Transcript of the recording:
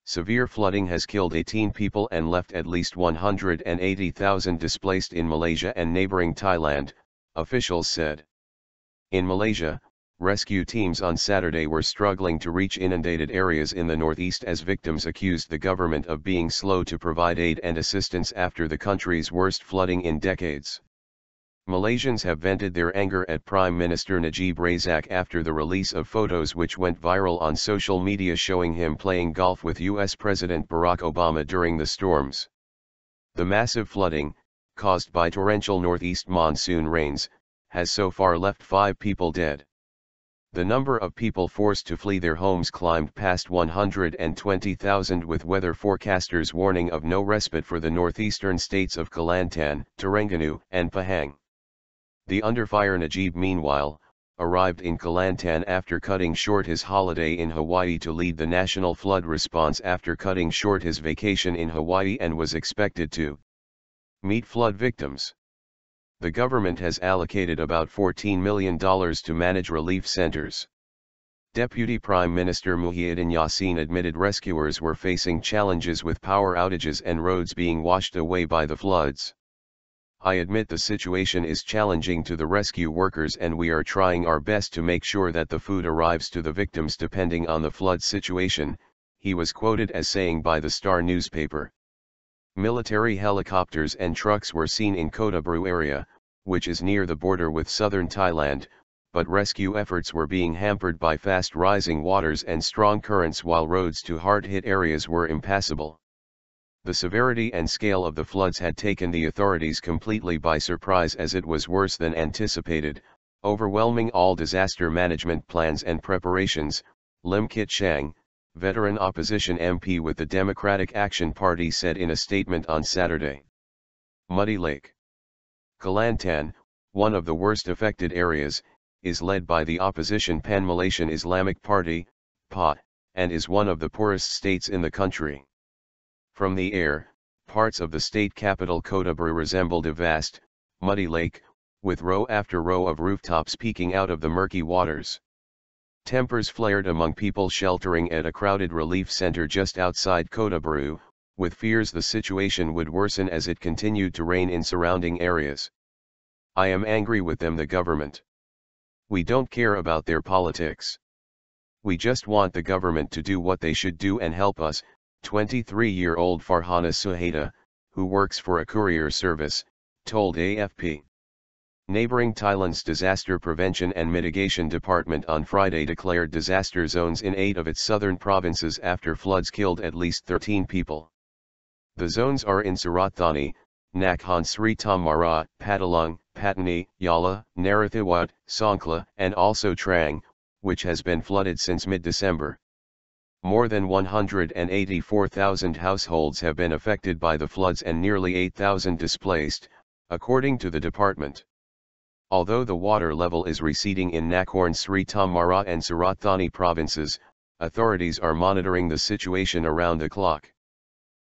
Severe flooding has killed 18 people and left at least 180,000 displaced in Malaysia and neighbouring Thailand, officials said. In Malaysia, rescue teams on Saturday were struggling to reach inundated areas in the northeast as victims accused the government of being slow to provide aid and assistance after the country's worst flooding in decades. Malaysians have vented their anger at Prime Minister Najib Razak after the release of photos which went viral on social media showing him playing golf with US President Barack Obama during the storms. The massive flooding, caused by torrential northeast monsoon rains, has so far left 5 people dead. The number of people forced to flee their homes climbed past 120,000 with weather forecasters warning of no respite for the northeastern states of Kelantan, Terengganu and Pahang. The under-fire-Najib meanwhile, arrived in Kelantan after cutting short his holiday in Hawaii to lead the national flood response after cutting short his vacation in Hawaii and was expected to meet flood victims. The government has allocated about $14 million to manage relief centers. Deputy Prime Minister Muhyiddin Yassin admitted rescuers were facing challenges with power outages and roads being washed away by the floods. "I admit the situation is challenging to the rescue workers and we are trying our best to make sure that the food arrives to the victims depending on the flood situation," he was quoted as saying by the Star newspaper. Military helicopters and trucks were seen in Kota Baru area, which is near the border with southern Thailand, but rescue efforts were being hampered by fast rising waters and strong currents while roads to hard-hit areas were impassable. The severity and scale of the floods had taken the authorities completely by surprise as it was worse than anticipated, overwhelming all disaster management plans and preparations, Lim Kit Chang, veteran opposition MP with the Democratic Action Party said in a statement on Saturday. Muddy Lake. Kelantan, one of the worst affected areas, is led by the opposition Pan-Malaysian Islamic Party, PAT, and is one of the poorest states in the country. From the air, parts of the state capital Kota Baru resembled a vast, muddy lake, with row after row of rooftops peeking out of the murky waters. Tempers flared among people sheltering at a crowded relief center just outside Kota Baru, with fears the situation would worsen as it continued to rain in surrounding areas. "I am angry with them, the government. We don't care about their politics. We just want the government to do what they should do and help us," 23-year-old Farhana Suhaita, who works for a courier service, told AFP. Neighbouring Thailand's Disaster Prevention and Mitigation Department on Friday declared disaster zones in 8 of its southern provinces after floods killed at least 13 people. The zones are in Surat Thani, Nakhon Sri Thammarat, Patolung, Patani, Yala, Narathiwat, Songkhla, and also Trang, which has been flooded since mid-December. More than 184,000 households have been affected by the floods and nearly 8,000 displaced, according to the department. Although the water level is receding in Nakhon Sri Thammarat and Surat Thani provinces, authorities are monitoring the situation around the clock.